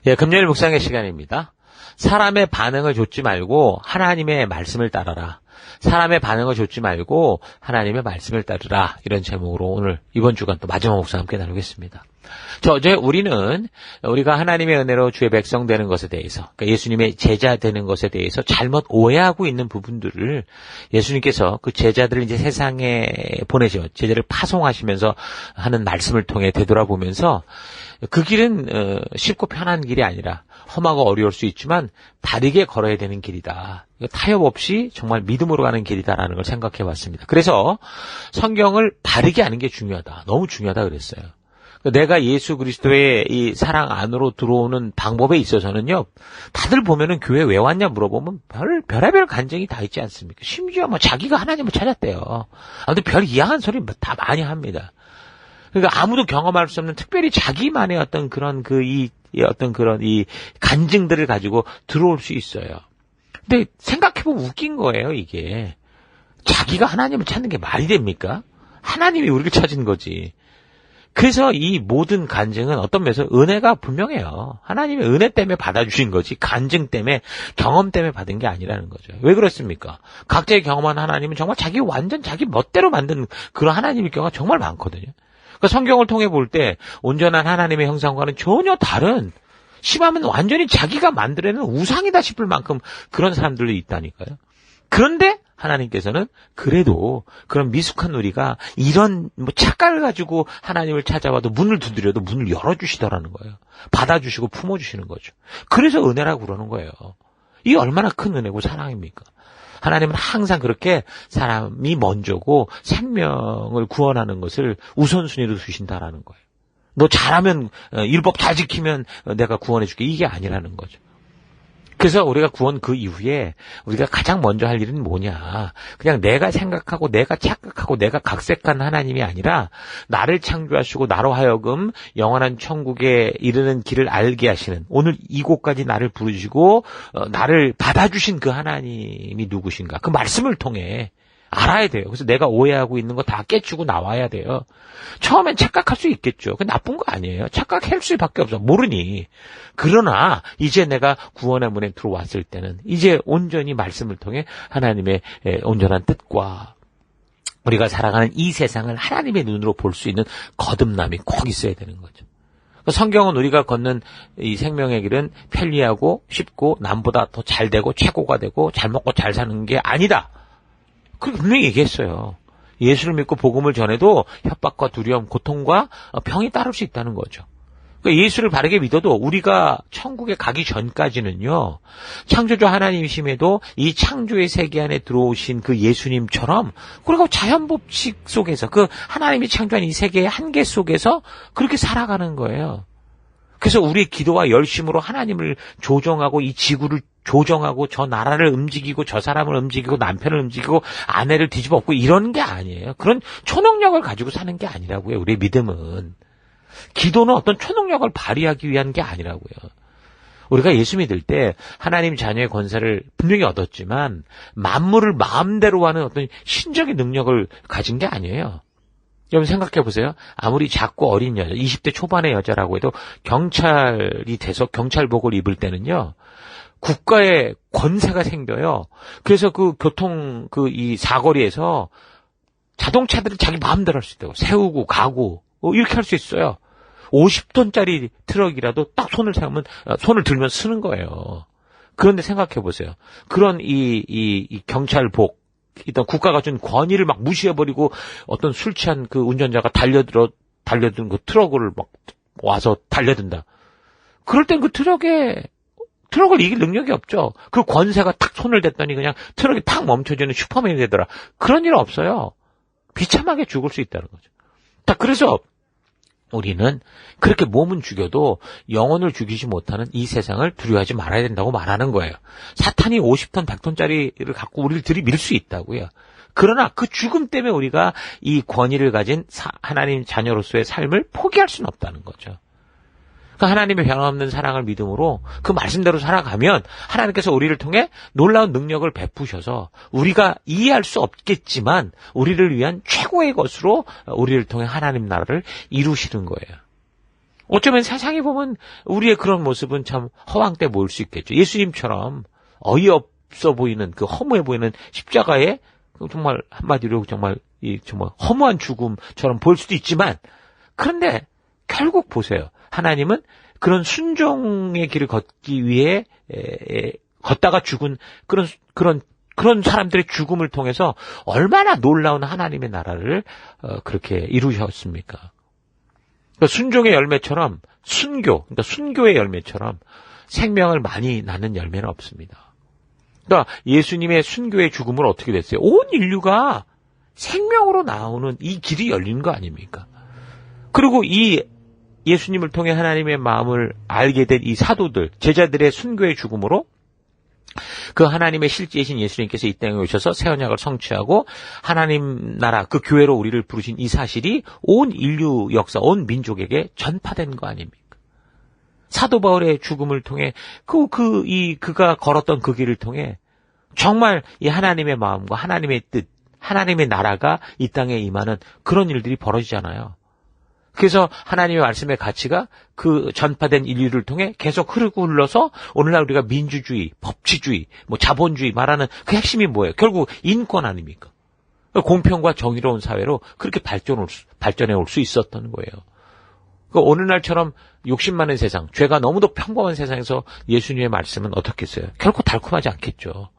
예, 금요일 묵상의 시간입니다. 사람의 반응을 좇지 말고 하나님의 말씀을 따라라. 사람의 반응을 좇지 말고 하나님의 말씀을 따르라. 이런 제목으로 오늘 이번 주간 또 마지막 묵상 함께 나누겠습니다. 어제 우리가 하나님의 은혜로 주의 백성 되는 것에 대해서, 그러니까 예수님의 제자 되는 것에 대해서 잘못 오해하고 있는 부분들을 예수님께서 그 제자들을 이제 세상에 보내셔, 제자를 파송하시면서 하는 말씀을 통해 되돌아보면서 그 길은 쉽고 편한 길이 아니라 험하고 어려울 수 있지만 다르게 걸어야 되는 길이다. 타협 없이 정말 믿음으로 가는 길이다라는 걸 생각해 봤습니다. 그래서 성경을 바르게 아는 게 중요하다. 너무 중요하다 그랬어요. 내가 예수 그리스도의 이 사랑 안으로 들어오는 방법에 있어서는요, 다들 보면은 교회 왜 왔냐 물어보면 별의별 간증이 다 있지 않습니까? 심지어 자기가 하나님을 찾았대요. 아무튼 별 이상한 소리 다 많이 합니다. 그러니까 아무도 경험할 수 없는 특별히 자기만의 어떤 그런 이 간증들을 가지고 들어올 수 있어요. 근데 생각해보면 웃긴 거예요, 이게. 자기가 하나님을 찾는 게 말이 됩니까? 하나님이 우리를 찾은 거지. 그래서 이 모든 간증은 어떤 면에서 은혜가 분명해요. 하나님의 은혜 때문에 받아주신 거지, 간증 때문에, 경험 때문에 받은 게 아니라는 거죠. 왜 그렇습니까? 각자의 경험한 하나님은 정말 완전 자기 멋대로 만든 그런 하나님일 경우가 정말 많거든요. 그러니까 성경을 통해 볼 때 온전한 하나님의 형상과는 전혀 다른, 심하면 완전히 자기가 만들어낸 우상이다 싶을 만큼 그런 사람들도 있다니까요. 그런데 하나님께서는 그래도 그런 미숙한 우리가 이런 착각을 가지고 하나님을 찾아와도 문을 두드려도 문을 열어주시더라는 거예요. 받아주시고 품어주시는 거죠. 그래서 은혜라고 그러는 거예요. 이게 얼마나 큰 은혜고 사랑입니까? 하나님은 항상 그렇게 사람이 먼저고 생명을 구원하는 것을 우선순위로 두신다라는 거예요. 너 잘하면, 율법 잘 지키면 내가 구원해줄게. 이게 아니라는 거죠. 그래서 우리가 구원 그 이후에 우리가 가장 먼저 할 일은 뭐냐. 그냥 내가 생각하고 내가 착각하고 내가 각색한 하나님이 아니라 나를 창조하시고 나로 하여금 영원한 천국에 이르는 길을 알게 하시는, 오늘 이곳까지 나를 부르시고 나를 받아주신 그 하나님이 누구신가. 그 말씀을 통해 알아야 돼요. 그래서 내가 오해하고 있는 거 다 깨치고 나와야 돼요. 처음엔 착각할 수 있겠죠. 그 나쁜 거 아니에요. 착각할 수밖에 없어. 모르니. 그러나 이제 내가 구원의 문에 들어왔을 때는 이제 온전히 말씀을 통해 하나님의 온전한 뜻과 우리가 살아가는 이 세상을 하나님의 눈으로 볼 수 있는 거듭남이 꼭 있어야 되는 거죠. 성경은 우리가 걷는 이 생명의 길은 편리하고 쉽고 남보다 더 잘 되고 최고가 되고 잘 먹고 잘 사는 게 아니다. 그렇게 분명히 얘기했어요. 예수를 믿고 복음을 전해도 협박과 두려움, 고통과 병이 따를 수 있다는 거죠. 그러니까 예수를 바르게 믿어도 우리가 천국에 가기 전까지는요, 창조주 하나님이심에도 이 창조의 세계 안에 들어오신 그 예수님처럼 그리고 자연법칙 속에서 그 하나님이 창조한 이 세계의 한계 속에서 그렇게 살아가는 거예요. 그래서 우리의 기도와 열심으로 하나님을 조정하고 이 지구를 조정하고 저 나라를 움직이고 저 사람을 움직이고 남편을 움직이고 아내를 뒤집어 엎고 이런 게 아니에요. 그런 초능력을 가지고 사는 게 아니라고요. 우리의 믿음은. 기도는 어떤 초능력을 발휘하기 위한 게 아니라고요. 우리가 예수 믿을 때 하나님 자녀의 권세를 분명히 얻었지만 만물을 마음대로 하는 어떤 신적인 능력을 가진 게 아니에요. 여러분 생각해 보세요. 아무리 작고 어린 여자, 20대 초반의 여자라고 해도 경찰이 돼서 경찰복을 입을 때는요, 국가의 권세가 생겨요. 그래서 이 사거리에서 자동차들을 자기 마음대로 할 수 있다고. 세우고 가고 이렇게 할 수 있어요. 50톤짜리 트럭이라도 딱 손을 들면 쓰는 거예요. 그런데 생각해 보세요. 그런 이 경찰복, 일단 국가가 준 권위를 막 무시해버리고 어떤 술 취한 그 운전자가 달려든 그 트럭을 막 와서 달려든다. 그럴 땐 그 트럭을 이길 능력이 없죠. 그 권세가 탁 손을 댔더니 그냥 트럭이 탁 멈춰지는 슈퍼맨이 되더라. 그런 일은 없어요. 비참하게 죽을 수 있다는 거죠. 그래서 우리는 그렇게 몸은 죽여도 영혼을 죽이지 못하는 이 세상을 두려워하지 말아야 된다고 말하는 거예요. 사탄이 50톤, 100톤짜리를 갖고 우리를 들이밀 수 있다고요. 그러나 그 죽음 때문에 우리가 이 권위를 가진 하나님 자녀로서의 삶을 포기할 수는 없다는 거죠. 하나님의 변함없는 사랑을 믿음으로 그 말씀대로 살아가면 하나님께서 우리를 통해 놀라운 능력을 베푸셔서 우리가 이해할 수 없겠지만 우리를 위한 최고의 것으로 우리를 통해 하나님 나라를 이루시는 거예요. 어쩌면 세상에 보면 우리의 그런 모습은 참 허황돼 보일 수 있겠죠. 예수님처럼 어이없어 보이는 그 허무해 보이는 십자가에 정말 한마디로 정말 허무한 죽음처럼 보일 수도 있지만, 그런데 결국 보세요. 하나님은 그런 순종의 길을 걷기 위해 걷다가 죽은 그런 사람들의 죽음을 통해서 얼마나 놀라운 하나님의 나라를 그렇게 이루셨습니까? 그러니까 순종의 열매처럼 그러니까 순교의 열매처럼 생명을 많이 낳는 열매는 없습니다. 그러니까 예수님의 순교의 죽음은 어떻게 됐어요? 온 인류가 생명으로 나오는 이 길이 열리는 거 아닙니까? 그리고 이 예수님을 통해 하나님의 마음을 알게 된 이 사도들, 제자들의 순교의 죽음으로 그 하나님의 실제이신 예수님께서 이 땅에 오셔서 새 언약을 성취하고 하나님 나라 그 교회로 우리를 부르신 이 사실이 온 인류 역사, 온 민족에게 전파된 거 아닙니까? 사도 바울의 죽음을 통해 그가 걸었던 그 길을 통해 정말 이 하나님의 마음과 하나님의 뜻, 하나님의 나라가 이 땅에 임하는 그런 일들이 벌어지잖아요. 그래서 하나님의 말씀의 가치가 그 전파된 인류를 통해 계속 흐르고 흘러서 오늘날 우리가 민주주의, 법치주의, 자본주의 말하는 그 핵심이 뭐예요? 결국 인권 아닙니까? 공평과 정의로운 사회로 그렇게 발전해 올 수 있었던 거예요. 오늘날처럼 욕심 많은 세상, 죄가 너무도 평범한 세상에서 예수님의 말씀은 어떻겠어요? 결코 달콤하지 않겠죠.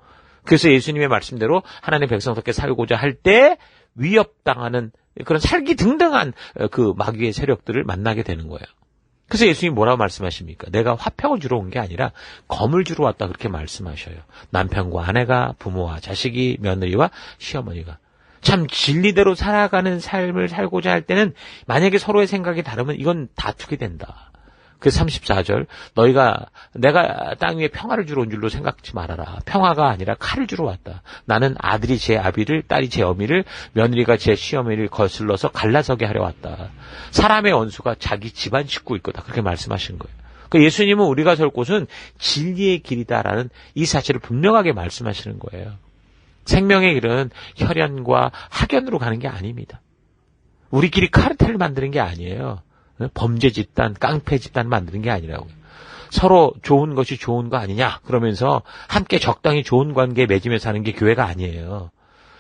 그래서 예수님의 말씀대로 하나님의 백성답게 살고자 할 때 위협당하는 그런 살기등등한 그 마귀의 세력들을 만나게 되는 거예요. 그래서 예수님이 뭐라고 말씀하십니까? 내가 화평을 주러 온 게 아니라 검을 주러 왔다, 그렇게 말씀하셔요. 남편과 아내가, 부모와 자식이, 며느리와 시어머니가. 참 진리대로 살아가는 삶을 살고자 할 때는 만약에 서로의 생각이 다르면 이건 다투게 된다. 그 34절, 내가 땅 위에 평화를 주러 온 줄로 생각지 말아라. 평화가 아니라 칼을 주러 왔다. 나는 아들이 제 아비를, 딸이 제 어미를, 며느리가 제 시어머니를 거슬러서 갈라서게 하려 왔다. 사람의 원수가 자기 집안 식구일 거다. 그렇게 말씀하신 거예요. 그러니까 예수님은 우리가 설 곳은 진리의 길이다라는 이 사실을 분명하게 말씀하시는 거예요. 생명의 길은 혈연과 학연으로 가는 게 아닙니다. 우리끼리 카르텔을 만드는 게 아니에요. 범죄 집단, 깡패 집단 만드는 게 아니라고요. 서로 좋은 것이 좋은 거 아니냐 그러면서 함께 적당히 좋은 관계에 맺으면서 사는 게 교회가 아니에요.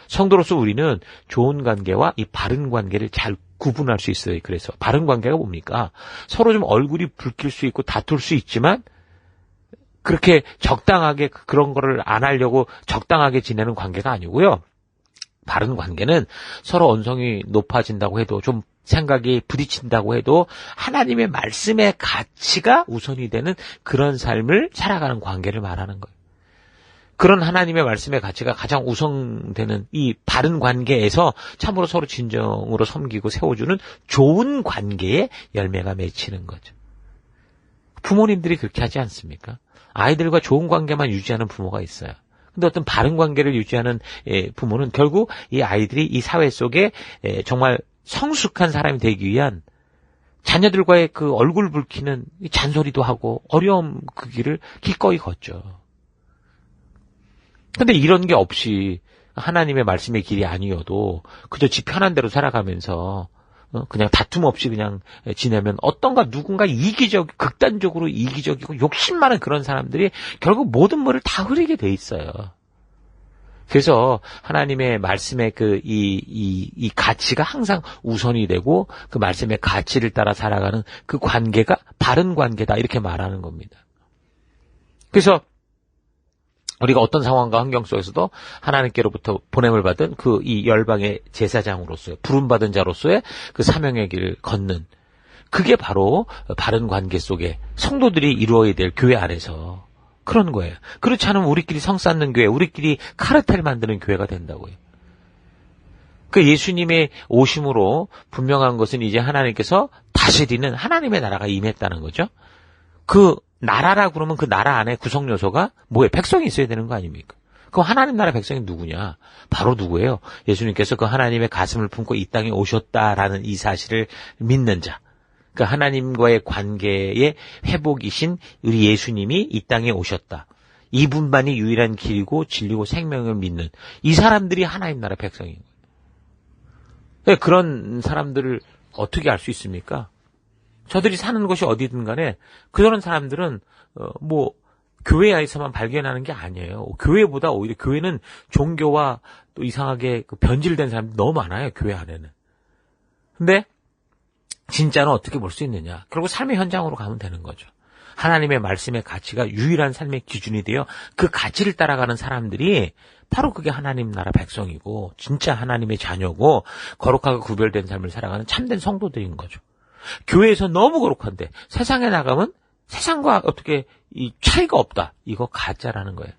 성도로서 우리는 좋은 관계와 이 바른 관계를 잘 구분할 수 있어요. 그래서 바른 관계가 뭡니까? 서로 좀 얼굴이 붉힐 수 있고 다툴 수 있지만 그렇게 적당하게 그런 거를 안 하려고 적당하게 지내는 관계가 아니고요. 바른 관계는 서로 언성이 높아진다고 해도 좀 생각이 부딪힌다고 해도 하나님의 말씀의 가치가 우선이 되는 그런 삶을 살아가는 관계를 말하는 거예요. 그런 하나님의 말씀의 가치가 가장 우선되는 이 바른 관계에서 참으로 서로 진정으로 섬기고 세워주는 좋은 관계의 열매가 맺히는 거죠. 부모님들이 그렇게 하지 않습니까? 아이들과 좋은 관계만 유지하는 부모가 있어요. 근데 어떤 바른 관계를 유지하는 부모는 결국 이 아이들이 이 사회 속에 정말 성숙한 사람이 되기 위한 자녀들과의 그 얼굴 붉히는 잔소리도 하고 어려움 그 길을 기꺼이 걷죠. 근데 이런 게 없이 하나님의 말씀의 길이 아니어도 그저 지 편한 대로 살아가면서 그냥 다툼 없이 그냥 지내면 어떤가 누군가 극단적으로 이기적이고 욕심 많은 그런 사람들이 결국 모든 물을 다 흐리게 돼 있어요. 그래서 하나님의 말씀의 이 가치가 항상 우선이 되고 그 말씀의 가치를 따라 살아가는 그 관계가 바른 관계다 이렇게 말하는 겁니다. 그래서 우리가 어떤 상황과 환경 속에서도 하나님께로부터 보냄을 받은 이 열방의 제사장으로서의 부름받은 자로서의 그 사명의 길을 걷는 그게 바로 바른 관계 속에 성도들이 이루어야 될 교회 안에서 그런 거예요. 그렇지 않으면 우리끼리 성 쌓는 교회, 우리끼리 카르텔 만드는 교회가 된다고요. 그 예수님의 오심으로 분명한 것은 이제 하나님께서 다스리는 하나님의 나라가 임했다는 거죠. 그 나라라 그러면 그 나라 안에 구성 요소가 뭐예요? 백성이 있어야 되는 거 아닙니까? 그럼 하나님 나라 백성이 누구냐? 바로 누구예요? 예수님께서 그 하나님의 가슴을 품고 이 땅에 오셨다라는 이 사실을 믿는 자. 그 하나님과의 관계의 회복이신 우리 예수님이 이 땅에 오셨다. 이분만이 유일한 길이고 진리고 생명을 믿는 이 사람들이 하나님 나라 백성인 거예요. 그런 사람들을 어떻게 알 수 있습니까? 저들이 사는 곳이 어디든 간에 그런 사람들은 교회에서만 발견하는 게 아니에요. 교회보다 오히려 교회는 종교와 또 이상하게 변질된 사람들이 너무 많아요. 교회 안에는. 근데 진짜는 어떻게 볼 수 있느냐. 결국 삶의 현장으로 가면 되는 거죠. 하나님의 말씀의 가치가 유일한 삶의 기준이 되어 그 가치를 따라가는 사람들이 바로 그게 하나님 나라 백성이고 진짜 하나님의 자녀고 거룩하고 구별된 삶을 살아가는 참된 성도들인 거죠. 교회에서 너무 거룩한데 세상에 나가면 세상과 어떻게 이 차이가 없다. 이거 가짜라는 거예요.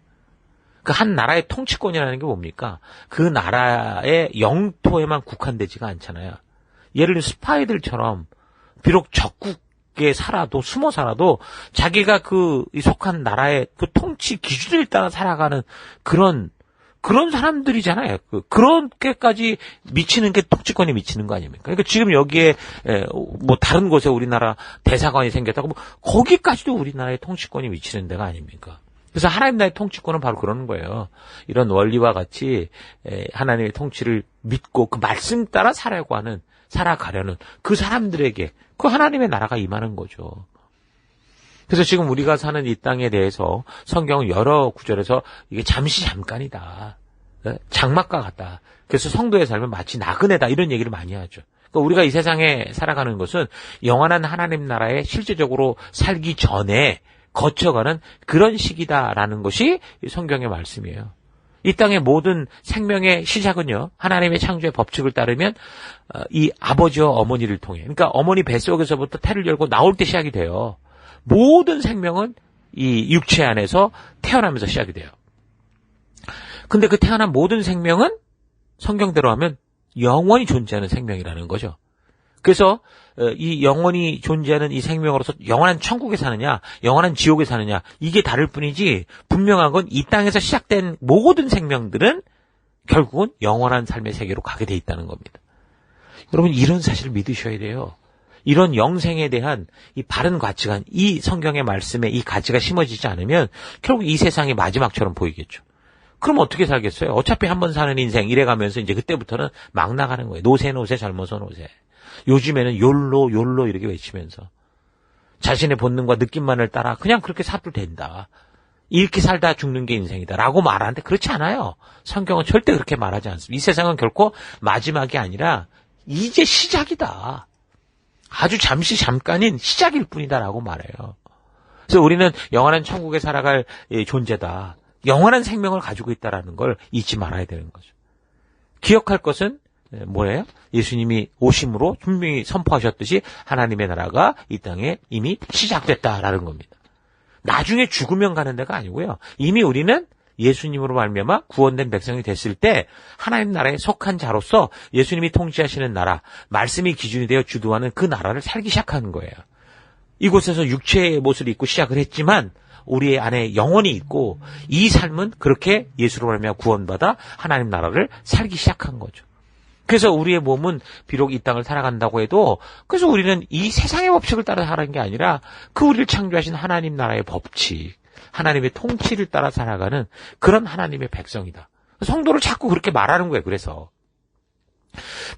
그 한 나라의 통치권이라는 게 뭡니까? 그 나라의 영토에만 국한되지가 않잖아요. 예를 들어 스파이들처럼 비록 적국에 살아도 숨어 살아도 자기가 그 속한 나라의 그 통치 기준을 따라 살아가는 그런 사람들이잖아요. 그렇게까지 미치는 게 통치권이 미치는 거 아닙니까? 그러니까 지금 여기에 다른 곳에 우리나라 대사관이 생겼다고 거기까지도 우리나라의 통치권이 미치는 데가 아닙니까? 그래서 하나님 나라의 통치권은 바로 그러는 거예요. 이런 원리와 같이 하나님의 통치를 믿고 그 말씀 따라 살아가려는 그 사람들에게 그 하나님의 나라가 임하는 거죠. 그래서 지금 우리가 사는 이 땅에 대해서 성경은 여러 구절에서 이게 잠깐이다. 장막과 같다. 그래서 성도의 삶은 마치 나그네다. 이런 얘기를 많이 하죠. 그러니까 우리가 이 세상에 살아가는 것은 영원한 하나님 나라에 실제적으로 살기 전에 거쳐가는 그런 시기다라는 것이 성경의 말씀이에요. 이 땅의 모든 생명의 시작은요, 하나님의 창조의 법칙을 따르면 이 아버지와 어머니를 통해, 그러니까 어머니 뱃속에서부터 태를 열고 나올 때 시작이 돼요. 모든 생명은 이 육체 안에서 태어나면서 시작이 돼요. 근데 그 태어난 모든 생명은 성경대로 하면 영원히 존재하는 생명이라는 거죠. 그래서 이 영원히 존재하는 이 생명으로서 영원한 천국에 사느냐, 영원한 지옥에 사느냐, 이게 다를 뿐이지 분명한 건 이 땅에서 시작된 모든 생명들은 결국은 영원한 삶의 세계로 가게 돼 있다는 겁니다. 여러분, 이런 사실을 믿으셔야 돼요. 이런 영생에 대한 이 바른 가치관, 이 성경의 말씀에 이 가치가 심어지지 않으면 결국 이 세상이 마지막처럼 보이겠죠. 그럼 어떻게 살겠어요? 어차피 한 번 사는 인생 이래가면서 이제 그때부터는 막 나가는 거예요. 노세 젊어서 노세. 요즘에는 욜로 이렇게 외치면서 자신의 본능과 느낌만을 따라 그냥 그렇게 살도 된다. 이렇게 살다 죽는 게 인생이다 라고 말하는데 그렇지 않아요. 성경은 절대 그렇게 말하지 않습니다. 이 세상은 결코 마지막이 아니라 이제 시작이다. 아주 잠깐인 시작일 뿐이다 라고 말해요. 그래서 우리는 영원한 천국에 살아갈 존재다. 영원한 생명을 가지고 있다는 걸 잊지 말아야 되는 거죠. 기억할 것은 뭐예요? 예수님이 오심으로 분명히 선포하셨듯이 하나님의 나라가 이 땅에 이미 시작됐다라는 겁니다. 나중에 죽으면 가는 데가 아니고요. 이미 우리는 예수님으로 말미암아 구원된 백성이 됐을 때 하나님 나라에 속한 자로서 예수님이 통치하시는 나라, 말씀이 기준이 되어 주도하는 그 나라를 살기 시작하는 거예요. 이곳에서 육체의 모습을 입고 시작을 했지만 우리 안에 영혼이 있고 이 삶은 그렇게 예수로 말미암아 구원받아 하나님 나라를 살기 시작한 거죠. 그래서 우리의 몸은 비록 이 땅을 살아간다고 해도 그래서 우리는 이 세상의 법칙을 따라 살아가는 게 아니라 그 우리를 창조하신 하나님 나라의 법칙, 하나님의 통치를 따라 살아가는 그런 하나님의 백성이다. 성도를 자꾸 그렇게 말하는 거예요. 그래서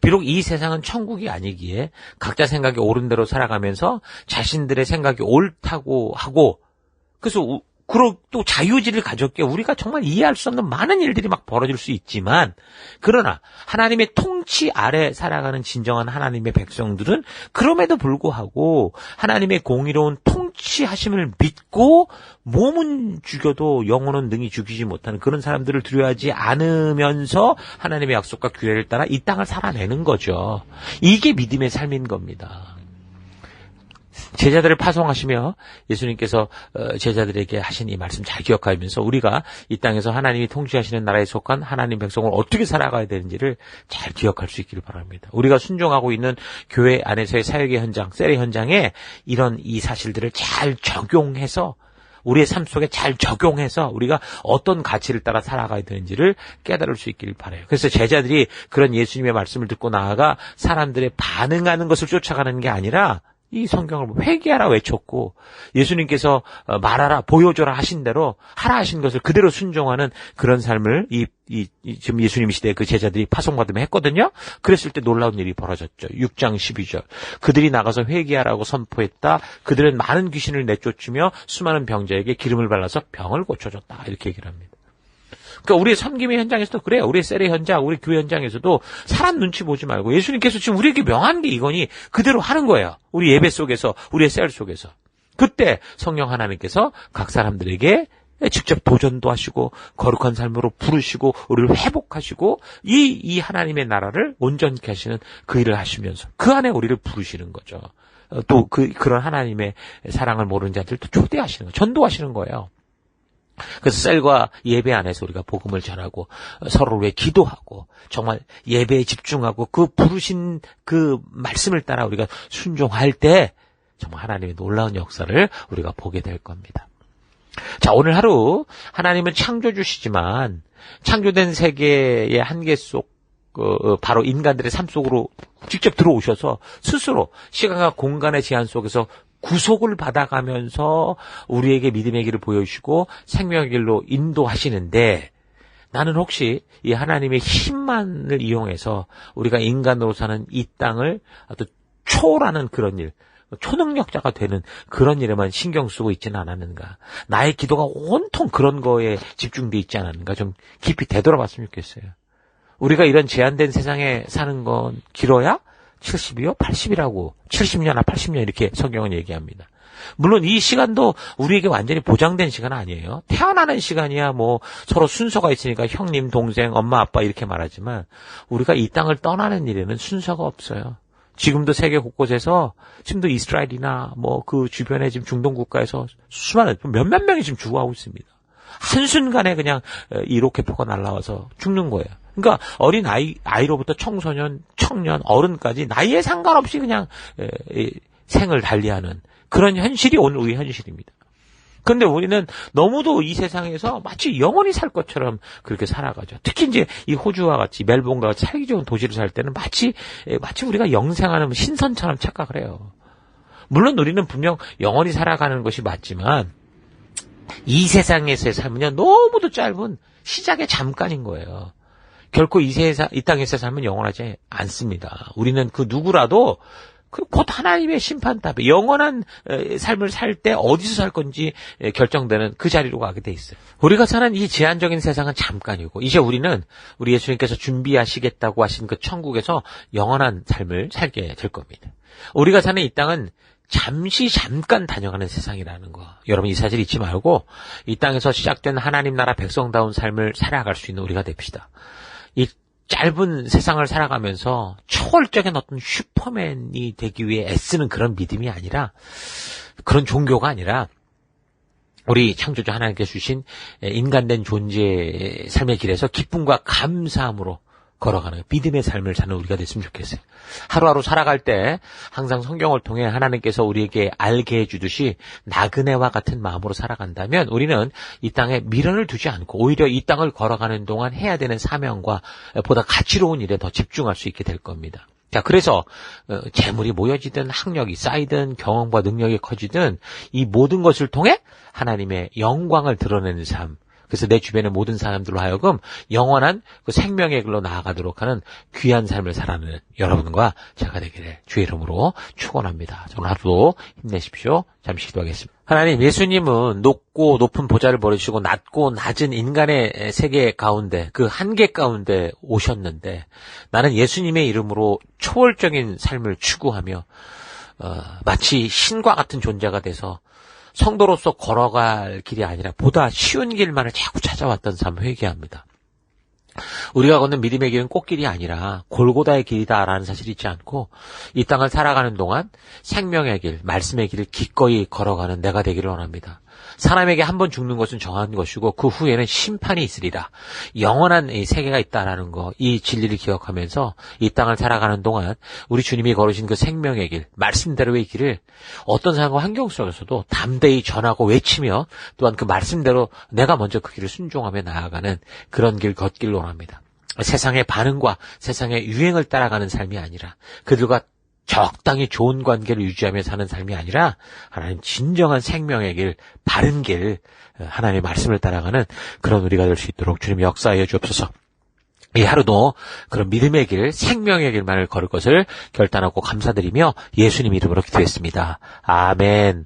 비록 이 세상은 천국이 아니기에 각자 생각이 옳은 대로 살아가면서 자신들의 생각이 옳다고 하고 그래서 또 자유의지를 가졌기에 우리가 정말 이해할 수 없는 많은 일들이 막 벌어질 수 있지만 그러나 하나님의 통치 아래 살아가는 진정한 하나님의 백성들은 그럼에도 불구하고 하나님의 공의로운 통치하심을 믿고 몸은 죽여도 영혼은 능히 죽이지 못하는 그런 사람들을 두려워하지 않으면서 하나님의 약속과 규례를 따라 이 땅을 살아내는 거죠. 이게 믿음의 삶인 겁니다. 제자들을 파송하시며 예수님께서 제자들에게 하신 이 말씀 잘 기억하면서 우리가 이 땅에서 하나님이 통치하시는 나라에 속한 하나님 백성을 어떻게 살아가야 되는지를 잘 기억할 수 있기를 바랍니다. 우리가 순종하고 있는 교회 안에서의 사역의 현장, 셀의 현장에 이런 이 사실들을 잘 적용해서 우리의 삶 속에 잘 적용해서 우리가 어떤 가치를 따라 살아가야 되는지를 깨달을 수 있기를 바라요. 그래서 제자들이 그런 예수님의 말씀을 듣고 나아가 사람들의 반응하는 것을 쫓아가는 게 아니라 이 성경을 회개하라 외쳤고 예수님께서 말하라 보여줘라 하신 대로 하라 하신 것을 그대로 순종하는 그런 삶을 지금 예수님 시대에 그 제자들이 파송받으며 했거든요. 그랬을 때 놀라운 일이 벌어졌죠. 6장 12절. 그들이 나가서 회개하라고 선포했다. 그들은 많은 귀신을 내쫓으며 수많은 병자에게 기름을 발라서 병을 고쳐줬다. 이렇게 얘기를 합니다. 그러니까 우리의 섬김의 현장에서도 그래요. 우리의 셀의 현장, 우리 교회 현장에서도 사람 눈치 보지 말고 예수님께서 지금 우리에게 명한 게 이거니 그대로 하는 거예요. 우리 예배 속에서, 우리의 셀 속에서. 그때 성령 하나님께서 각 사람들에게 직접 도전도 하시고 거룩한 삶으로 부르시고 우리를 회복하시고 이 하나님의 나라를 온전케 하시는 그 일을 하시면서 그 안에 우리를 부르시는 거죠. 또 그런 하나님의 사랑을 모르는 자들도 초대하시는 거예요. 전도하시는 거예요. 그래서 셀과 예배 안에서 우리가 복음을 전하고 서로를 위해 기도하고 정말 예배에 집중하고 그 부르신 그 말씀을 따라 우리가 순종할 때 정말 하나님의 놀라운 역사를 우리가 보게 될 겁니다. 자, 오늘 하루 하나님은 창조주시지만 창조된 세계의 한계 속 바로 인간들의 삶 속으로 직접 들어오셔서 스스로 시간과 공간의 제한 속에서 구속을 받아가면서 우리에게 믿음의 길을 보여주시고 생명의 길로 인도하시는데 나는 혹시 이 하나님의 힘만을 이용해서 우리가 인간으로 사는 이 땅을 아주 초월하는 그런 일, 초능력자가 되는 그런 일에만 신경 쓰고 있지는 않았는가. 나의 기도가 온통 그런 거에 집중되어 있지 않았는가. 좀 깊이 되돌아봤으면 좋겠어요. 우리가 이런 제한된 세상에 사는 건 길어야 70이요? 80이라고 70년이나 80년 이렇게 성경은 얘기합니다. 물론 이 시간도 우리에게 완전히 보장된 시간은 아니에요. 태어나는 시간이야 뭐 서로 순서가 있으니까 형님, 동생, 엄마, 아빠 이렇게 말하지만 우리가 이 땅을 떠나는 일에는 순서가 없어요. 지금도 세계 곳곳에서 지금도 이스라엘이나 뭐 그 주변에 지금 중동 국가에서 수많은 몇몇 명이 지금 죽어가고 있습니다. 한순간에 그냥 이 로켓포가 날아와서 죽는 거예요. 그러니까 어린 아이로부터 청소년, 청년, 어른까지 나이에 상관없이 그냥 생을 달리하는 그런 현실이 오늘 우리 현실입니다. 그런데 우리는 너무도 이 세상에서 마치 영원히 살 것처럼 그렇게 살아가죠. 특히 이제 이 호주와 같이 멜번과 같이 살기 좋은 도시를 살 때는 마치 우리가 영생하는 신선처럼 착각을 해요. 물론 우리는 분명 영원히 살아가는 것이 맞지만 이 세상에서의 삶은요 너무도 짧은 시작의 잠깐인 거예요. 결코 이 땅에서의 삶은 영원하지 않습니다. 우리는 그 누구라도 곧 하나님의 심판답에 영원한 삶을 살 때 어디서 살 건지 결정되는 그 자리로 가게 돼 있어요. 우리가 사는 이 제한적인 세상은 잠깐이고 이제 우리는 우리 예수님께서 준비하시겠다고 하신 그 천국에서 영원한 삶을 살게 될 겁니다. 우리가 사는 이 땅은 잠깐 다녀가는 세상이라는 거. 여러분 이 사실 잊지 말고 이 땅에서 시작된 하나님 나라 백성다운 삶을 살아갈 수 있는 우리가 됩시다. 이 짧은 세상을 살아가면서 초월적인 어떤 슈퍼맨이 되기 위해 애쓰는 그런 믿음이 아니라 그런 종교가 아니라 우리 창조주 하나님께서 주신 인간된 존재의 삶의 길에서 기쁨과 감사함으로 걸어가는 믿음의 삶을 사는 우리가 됐으면 좋겠어요. 하루하루 살아갈 때 항상 성경을 통해 하나님께서 우리에게 알게 해주듯이 나그네와 같은 마음으로 살아간다면 우리는 이 땅에 미련을 두지 않고 오히려 이 땅을 걸어가는 동안 해야 되는 사명과 보다 가치로운 일에 더 집중할 수 있게 될 겁니다. 자, 그래서 재물이 모여지든 학력이 쌓이든 경험과 능력이 커지든 이 모든 것을 통해 하나님의 영광을 드러내는 삶, 그래서 내 주변의 모든 사람들로 하여금 영원한 그 생명의 길로 나아가도록 하는 귀한 삶을 살아가는 여러분과 제가 되기를 주의 이름으로 축원합니다. 오늘 하루도 힘내십시오. 잠시 기도하겠습니다. 하나님, 예수님은 높고 높은 보좌를 버리시고 낮고 낮은 인간의 세계 가운데 그 한계 가운데 오셨는데 나는 예수님의 이름으로 초월적인 삶을 추구하며 마치 신과 같은 존재가 돼서 성도로서 걸어갈 길이 아니라 보다 쉬운 길만을 자꾸 찾아왔던 삶 회개합니다. 우리가 걷는 믿음의 길은 꽃길이 아니라 골고다의 길이다라는 사실을 잊지 않고 이 땅을 살아가는 동안 생명의 길, 말씀의 길을 기꺼이 걸어가는 내가 되기를 원합니다. 사람에게 한 번 죽는 것은 정한 것이고 그 후에는 심판이 있으리라. 영원한 이 세계가 있다라는 거, 이 진리를 기억하면서 이 땅을 살아가는 동안 우리 주님이 걸으신 그 생명의 길, 말씀대로의 길을 어떤 상황과 환경 속에서도 담대히 전하고 외치며 또한 그 말씀대로 내가 먼저 그 길을 순종하며 나아가는 그런 길 걷길 원합니다. 세상의 반응과 세상의 유행을 따라가는 삶이 아니라 그들과 적당히 좋은 관계를 유지하며 사는 삶이 아니라 하나님 진정한 생명의 길, 바른 길, 하나님의 말씀을 따라가는 그런 우리가 될 수 있도록 주님 역사하여 주옵소서. 이 하루도 그런 믿음의 길, 생명의 길만을 걸을 것을 결단하고 감사드리며 예수님 이름으로 기도했습니다. 아멘.